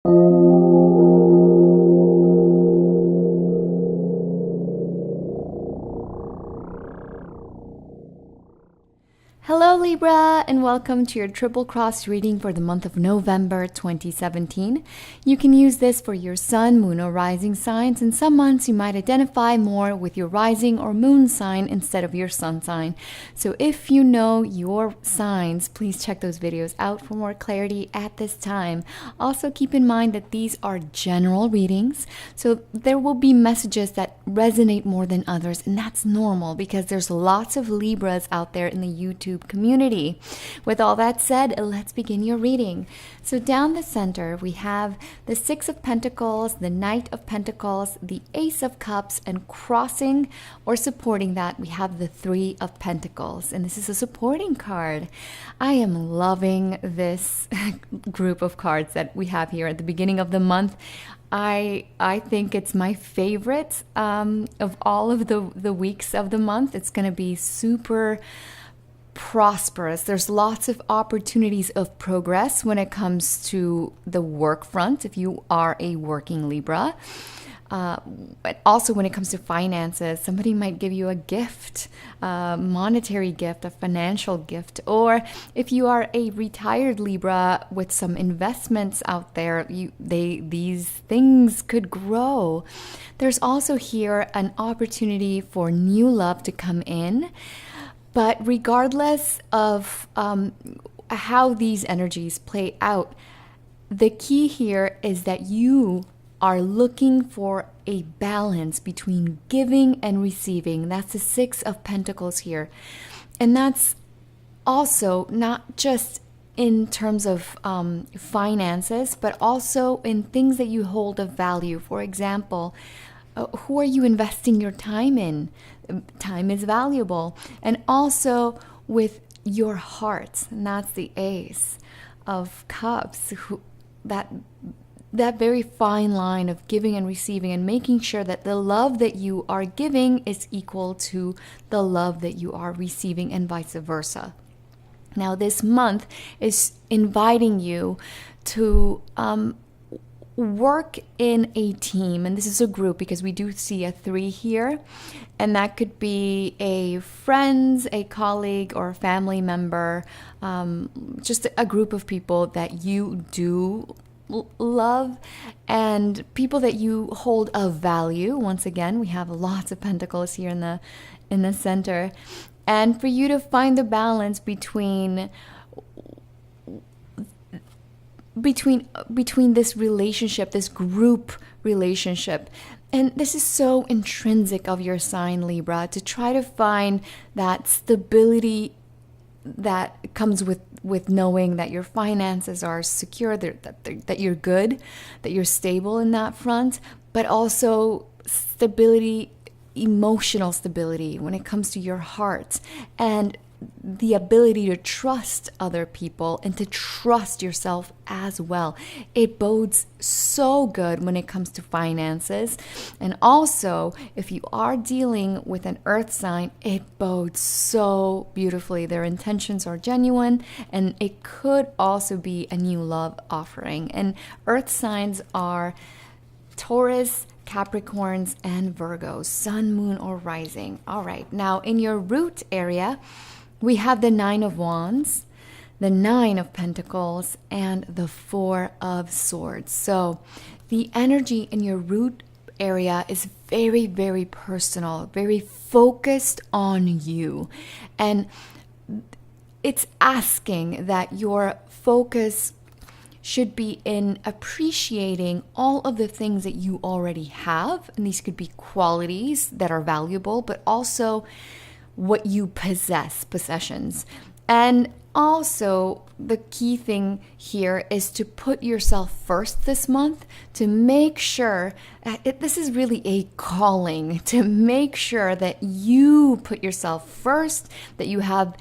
Hello Libra, and welcome to your Triple Cross reading for the month of November 2017. You can use this for your sun, moon, or rising signs. In some months, you might identify more with your rising or moon sign instead of your sun sign. So if you know your signs, please check those videos out for more clarity at this time. Also, keep in mind that these are general readings, so there will be messages that resonate more than others, and that's normal because there's lots of Libras out there in the YouTube community. With all that said, let's begin your reading. So down the center, we have the Six of Pentacles, the Knight of Pentacles, the Ace of Cups, and crossing or supporting that, we have the Three of Pentacles. And this is a supporting card. I am loving this group of cards that we have here at the beginning of the month. I think it's my favorite of all of the weeks of the month. It's going to be super prosperous. There's lots of opportunities of progress when it comes to the work front if you are a working Libra. But also when it comes to finances, somebody might give you a gift, a monetary gift, a financial gift. Or if you are a retired Libra with some investments out there, these things could grow. There's also here an opportunity for new love to come in. But regardless of how these energies play out, the key here is that you are looking for a balance between giving and receiving. That's the Six of Pentacles here. And that's also not just in terms of finances, but also in things that you hold of value. For example, who are you investing your time in? Time is valuable. And also with your heart, and that's the Ace of Cups, that very fine line of giving and receiving, and making sure that the love that you are giving is equal to the love that you are receiving, and vice versa. Now, this month is inviting you to work in a team, and this is a group because we do see a 3 here, and that could be a friend, a colleague, or a family member, just a group of people that you do love and people that you hold of value. Once again, we have lots of pentacles here in the center, and for you to find the balance between this relationship, this group relationship. And this is so intrinsic of your sign, Libra, to try to find that stability that comes with knowing that your finances are secure, that you're good, that you're stable in that front, but also stability, emotional stability when it comes to your heart, and the ability to trust other people and to trust yourself as well. It bodes so good when it comes to finances. And also, if you are dealing with an earth sign, it bodes so beautifully. Their intentions are genuine, and it could also be a new love offering. And earth signs are Taurus, Capricorns, and Virgos, sun, moon, or rising. All right, now in your root area, we have the Nine of Wands, the Nine of Pentacles, and the Four of Swords. So the energy in your root area is very, very personal, very focused on you. And it's asking that your focus should be in appreciating all of the things that you already have. And these could be qualities that are valuable, but also what you possess, possessions. And also, the key thing here is to put yourself first this month, to make sure, this is really a calling, to make sure that you put yourself first, that you have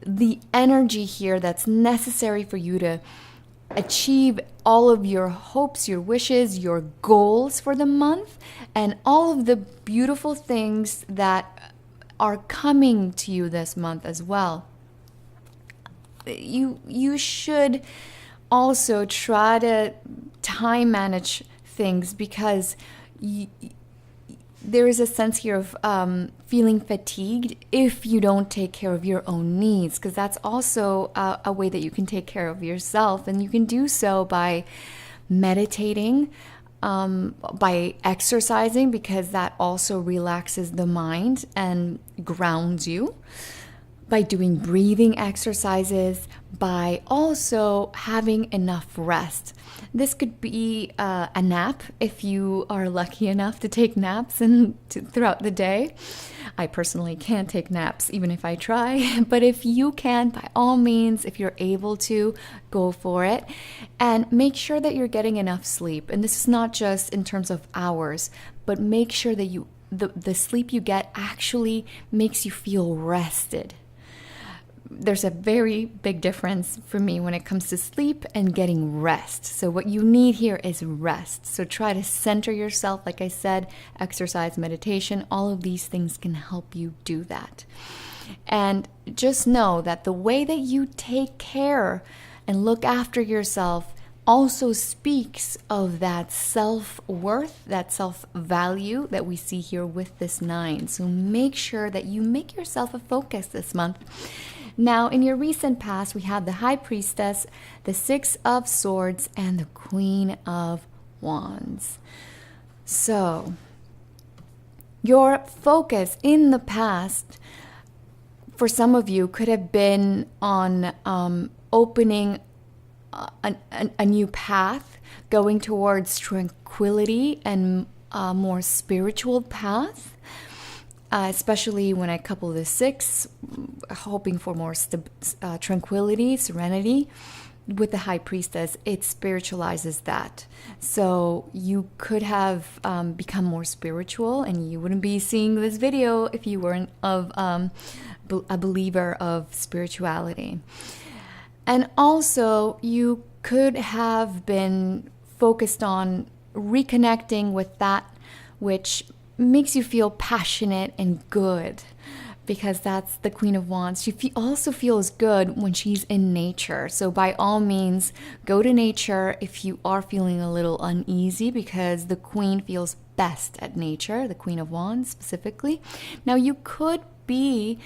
the energy here that's necessary for you to achieve all of your hopes, your wishes, your goals for the month, and all of the beautiful things that are coming to you this month as well. You should also try to time manage things, because there is a sense here of feeling fatigued if you don't take care of your own needs, because that's also a way that you can take care of yourself. And you can do so by meditating, by exercising, because that also relaxes the mind and grounds you, by doing breathing exercises, by also having enough rest. This could be a nap if you are lucky enough to take naps throughout the day. I personally can't take naps even if I try, but if you can, by all means, if you're able to, go for it. And make sure that you're getting enough sleep. And this is not just in terms of hours, but make sure that the sleep you get actually makes you feel rested. There's a very big difference for me when it comes to sleep and getting rest. So what you need here is rest. So try to center yourself. Like I said, exercise, meditation, all of these things can help you do that. And just know that the way that you take care and look after yourself also speaks of that self-worth, that self-value that we see here with this 9. So make sure that you make yourself a focus this month. Now, in your recent past, we have the High Priestess, the 6 of Swords, and the Queen of Wands. So, your focus in the past, for some of you, could have been on opening a new path, going towards tranquility and a more spiritual path. Especially when I couple the 6, hoping for more tranquility, serenity. With the High Priestess, it spiritualizes that. So you could have become more spiritual, and you wouldn't be seeing this video if you weren't a believer of spirituality. And also, you could have been focused on reconnecting with that which makes you feel passionate and good, because that's the Queen of Wands. She also feels good when she's in nature. So by all means, go to nature if you are feeling a little uneasy, because the Queen feels best at nature, the Queen of Wands specifically. Now you could be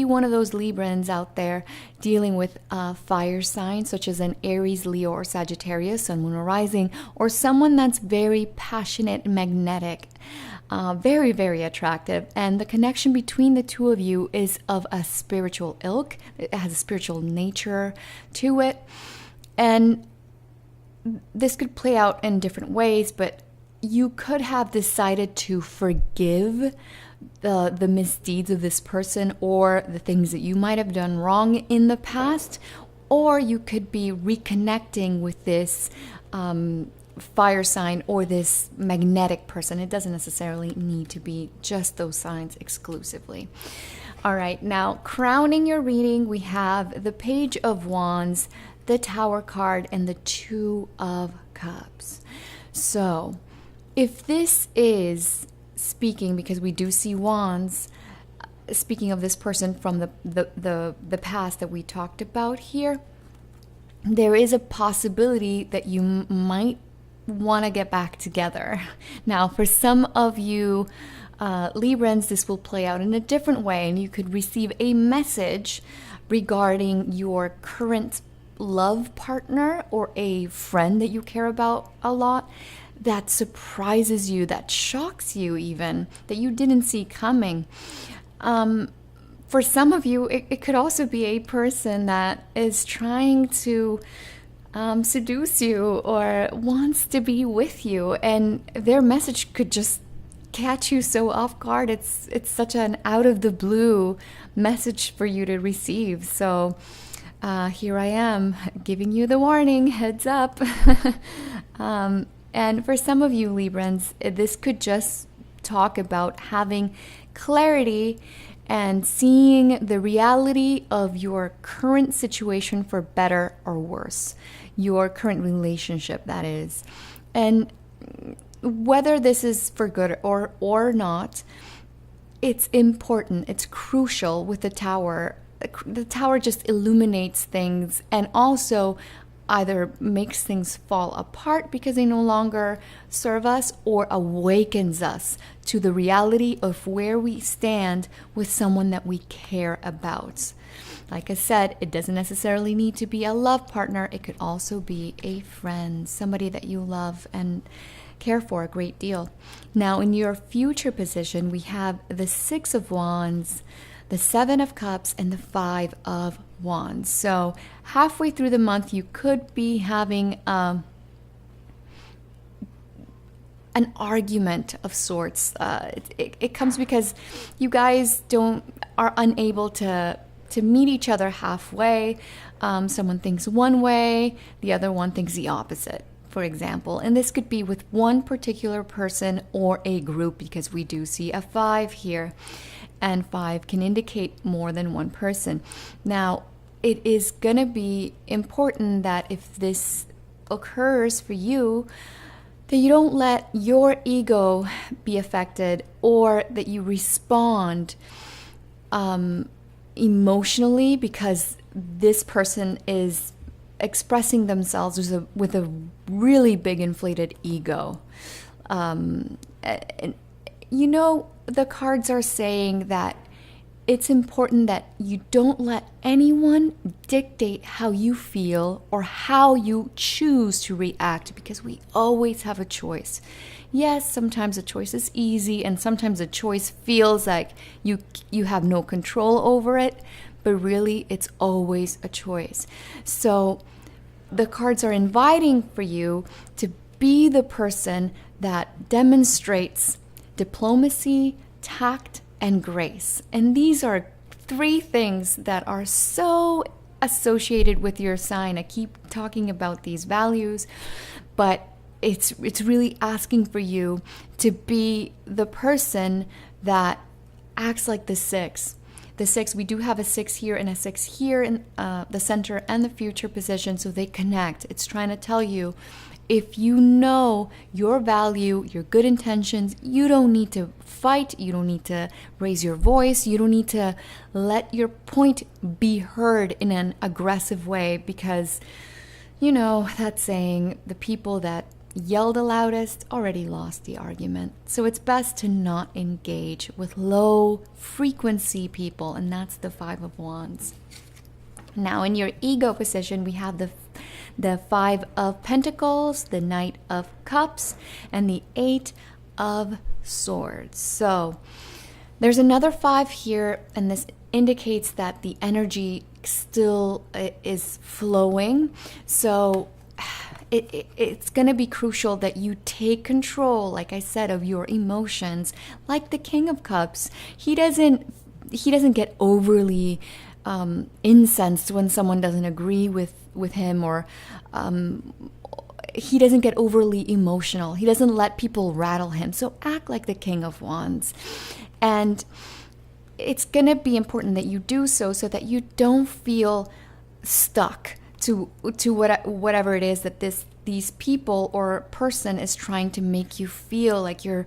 one of those Librans out there dealing with fire signs such as an Aries, Leo, or Sagittarius, Sun, Moon, or Rising, or someone that's very passionate and magnetic. Very, very attractive. And the connection between the two of you is of a spiritual ilk. It has a spiritual nature to it. And this could play out in different ways, but you could have decided to forgive the misdeeds of this person, or the things that you might have done wrong in the past, or you could be reconnecting with this fire sign or this magnetic person. It doesn't necessarily need to be just those signs exclusively. All right, now crowning your reading, we have the Page of Wands, the Tower card, and the 2 of Cups. So if this is speaking, because we do see wands, speaking of this person from the past that we talked about here, there is a possibility that you might want to get back together. Now, for some of you Librans, this will play out in a different way, and you could receive a message regarding your current love partner or a friend that you care about a lot that surprises you, that shocks you even, that you didn't see coming. For some of you, it could also be a person that is trying to seduce you or wants to be with you, and their message could just catch you so off guard. It's such an out of the blue message for you to receive. So here I am giving you the warning, heads up. And for some of you Librans, this could just talk about having clarity and seeing the reality of your current situation for better or worse. Your current relationship, that is. And whether this is for good or not, it's important, it's crucial with the Tower. The Tower just illuminates things and also either makes things fall apart because they no longer serve us, or awakens us to the reality of where we stand with someone that we care about. Like I said, it doesn't necessarily need to be a love partner. It could also be a friend, somebody that you love and care for a great deal. Now, in your future position, we have the Six of Wands, the Seven of Cups, and the Five of Wands. So halfway through the month, you could be having an argument of sorts. It comes because you guys are unable to meet each other halfway. Someone thinks one way, the other one thinks the opposite, for example. And this could be with one particular person or a group, because we do see a 5 here. And 5 can indicate more than one person. Now, it is going to be important that if this occurs for you, that you don't let your ego be affected, or that you respond emotionally because this person is expressing themselves with a really big inflated ego. The cards are saying that it's important that you don't let anyone dictate how you feel or how you choose to react, because we always have a choice. Yes, sometimes a choice is easy, and sometimes a choice feels like you have no control over it, but really it's always a choice. So the cards are inviting for you to be the person that demonstrates diplomacy, tact, and grace. And these are 3 things that are so associated with your sign. I keep talking about these values, but it's really asking for you to be the person that acts like the 6. The 6, we do have a 6 here and a 6 here in the center and the future position, so they connect. It's trying to tell you, if you know your value, your good intentions, you don't need to fight, you don't need to raise your voice, you don't need to let your point be heard in an aggressive way, because, that saying, the people that yelled the loudest already lost the argument. So it's best to not engage with low frequency people, and that's the 5 of Wands. Now, in your ego position, we have the 5 of Pentacles, the Knight of Cups, and the 8 of Swords. So there's another 5 here, and this indicates that the energy still is flowing. So it's going to be crucial that you take control, like I said, of your emotions. Like the King of Cups, he doesn't get overly incensed when someone doesn't agree with him, or he doesn't get overly emotional. He doesn't let people rattle him. So act like the King of Wands. And it's going to be important that you do so that you don't feel stuck to whatever it is that these people or person is trying to make you feel like you're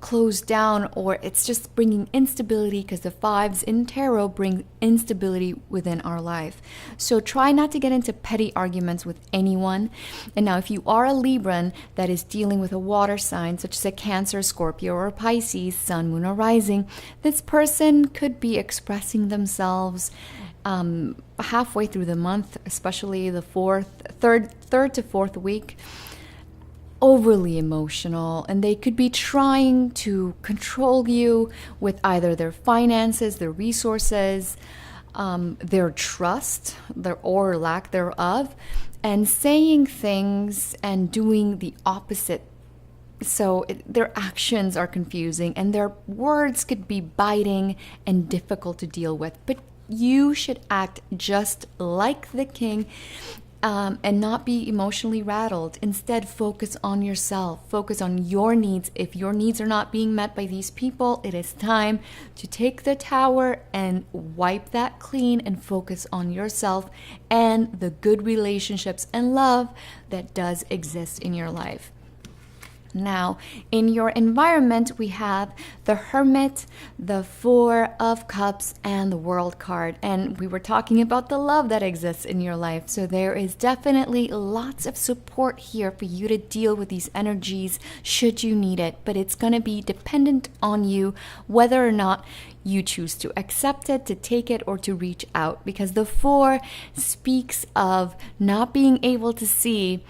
closed down, or it's just bringing instability, because the 5s in tarot bring instability within our life. So try not to get into petty arguments with anyone. And now, if you are a Libran that is dealing with a water sign, such as a Cancer, Scorpio, or Pisces, Sun, Moon, or Rising, this person could be expressing themselves halfway through the month, especially the third to fourth week, overly emotional, and they could be trying to control you with either their finances, their resources, their trust, or lack thereof, and saying things and doing the opposite. So their actions are confusing, and their words could be biting and difficult to deal with. But you should act just like the king, and not be emotionally rattled. Instead, focus on yourself. Focus on your needs. If your needs are not being met by these people, it is time to take the tower and wipe that clean and focus on yourself and the good relationships and love that does exist in your life. Now, in your environment, we have the Hermit, the Four of Cups, and the World card. And we were talking about the love that exists in your life. So there is definitely lots of support here for you to deal with these energies should you need it. But it's going to be dependent on you whether or not you choose to accept it, to take it, or to reach out. Because the Four speaks of not being able to see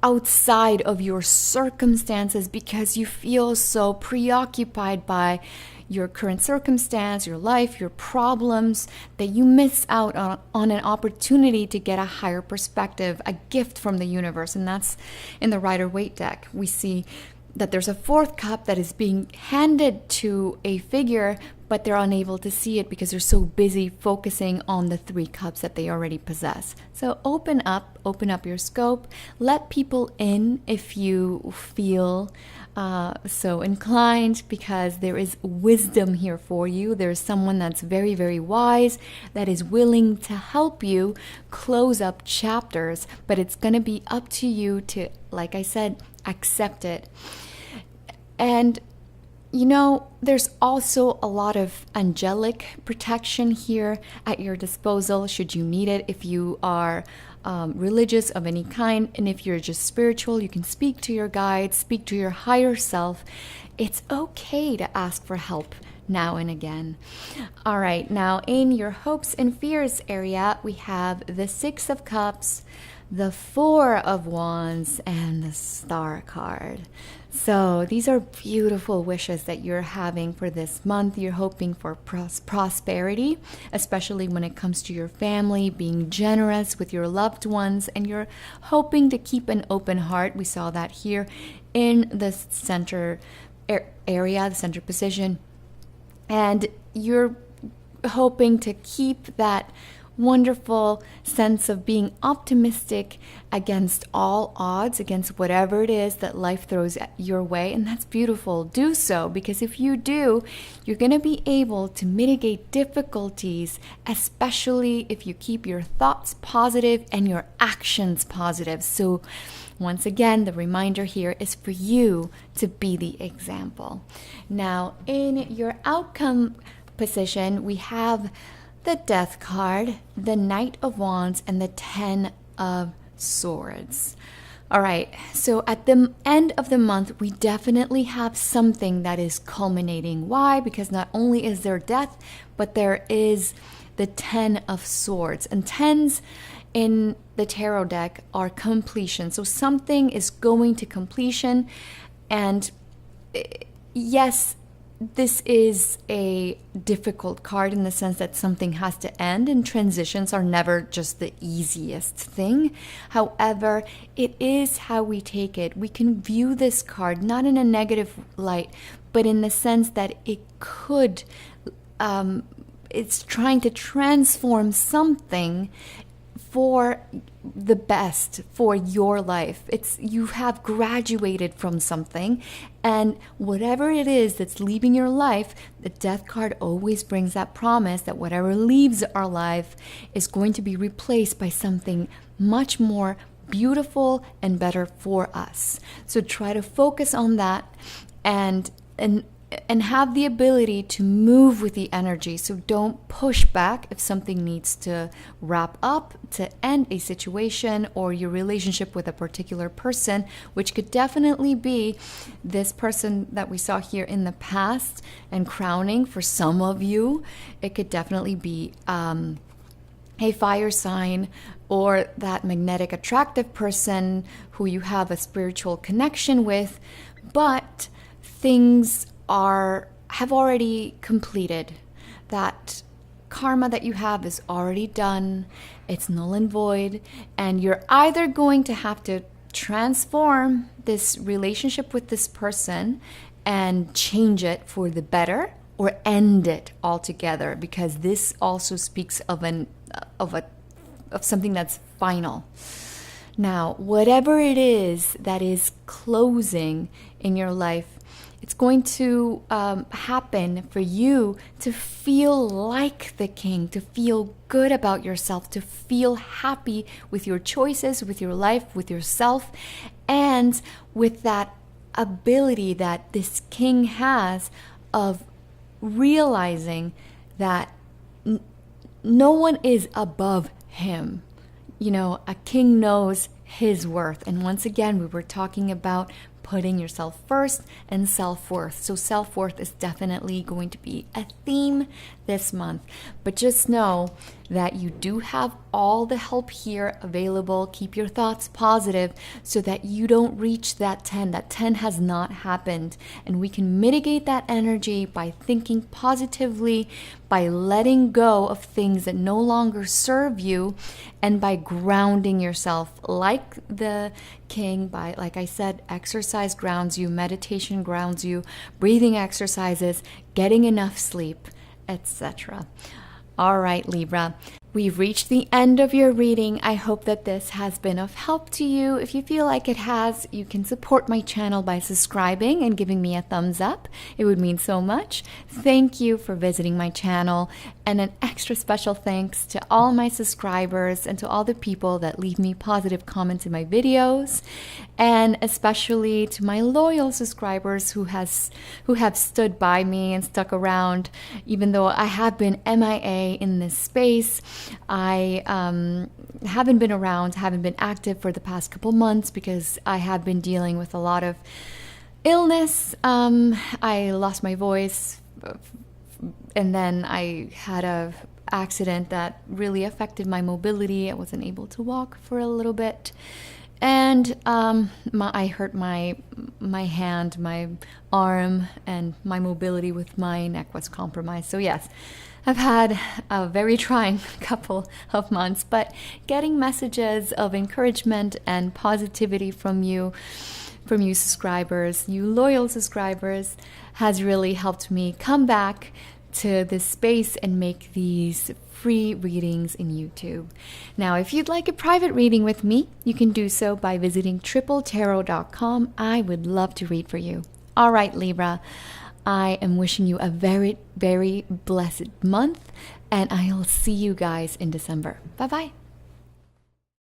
outside of your circumstances because you feel so preoccupied by your current circumstance, your life, your problems, that you miss out on an opportunity to get a higher perspective, a gift from the universe. And that's in the Rider-Waite deck. We see that there's a fourth cup that is being handed to a figure, but they're unable to see it because they're so busy focusing on the three cups that they already possess. So open up your scope, let people in if you feel so inclined, because there is wisdom here for you. There's someone that's very, very wise that is willing to help you close up chapters, but it's going to be up to you to, like I said, accept it. And you know, there's also a lot of angelic protection here at your disposal should you need it. If you are religious of any kind, and if you're just spiritual, you can speak to your guides, speak to your higher self. It's okay to ask for help now and again. All right, now in your hopes and fears area, we have the Six of Cups, the Four of Wands, and the Star card. So these are beautiful wishes that you're having for this month. You're hoping for prosperity, especially when it comes to your family, being generous with your loved ones, and you're hoping to keep an open heart. We saw that here in the center area, the center position. And you're hoping to keep that wonderful sense of being optimistic against all odds, against whatever it is that life throws your way. And that's beautiful. Do so, because if you do, you're going to be able to mitigate difficulties, especially if you keep your thoughts positive and your actions positive. So once again, the reminder here is for you to be the example. Now, in your outcome position, we have the Death card, the Knight of Wands, and the Ten of Swords. All right, so at the end of the month, we definitely have something that is culminating. Why? Because not only is there death, but there is the Ten of Swords. And tens in the tarot deck are completion. So something is going to completion. And yes, this is a difficult card in the sense that something has to end, and transitions are never just the easiest thing. However, it is how we take it. We can view this card not in a negative light, but in the sense that it could, it's trying to transform something for the best for your life. You have graduated from something, and whatever it is that's leaving your life, the Death card always brings that promise that whatever leaves our life is going to be replaced by something much more beautiful and better for us. So try to focus on that and have the ability to move with the energy. So don't push back if something needs to wrap up, to end a situation or your relationship with a particular person, which could definitely be this person that we saw here in the past and crowning for some of you. It could definitely be a fire sign, or that magnetic attractive person who you have a spiritual connection with, but things have already completed. That karma that you have is already done. It's null and void, and you're either going to have to transform this relationship with this person and change it for the better, or end it altogether, because this also speaks of something that's final. Now, whatever it is that is closing in your life, It's going to happen for you to feel like the king, to feel good about yourself, to feel happy with your choices, with your life, with yourself, and with that ability that this king has of realizing that no one is above him. You know, a king knows his worth. And once again, we were talking about putting yourself first and self-worth. So self-worth is definitely going to be a theme this month. But just know that you do have all the help here available. Keep your thoughts positive so that you don't reach that 10. That 10 has not happened. And we can mitigate that energy by thinking positively, by letting go of things that no longer serve you, and by grounding yourself like the king. By, like I said, exercise grounds you, meditation grounds you, breathing exercises, getting enough sleep, etc. All right, Libra, we've reached the end of your reading. I hope that this has been of help to you. If you feel like it has, you can support my channel by subscribing and giving me a thumbs up. It would mean so much. Thank you for visiting my channel, and an extra special thanks to all my subscribers and to all the people that leave me positive comments in my videos, and especially to my loyal subscribers who have stood by me and stuck around even though I have been MIA in this space. I haven't been around, haven't been active for the past couple months because I have been dealing with a lot of illness. I lost my voice, and then I had a accident that really affected my mobility. I wasn't able to walk for a little bit, and I hurt my hand, my arm, and my mobility with my neck was compromised. So yes, I've had a very trying couple of months, but getting messages of encouragement and positivity from you subscribers, you loyal subscribers, has really helped me come back to this space and make these free readings in YouTube. Now, if you'd like a private reading with me, you can do so by visiting tripletarot.com. I would love to read for you. All right, Libra, I am wishing you a very, very blessed month, and I'll see you guys in December. Bye-bye.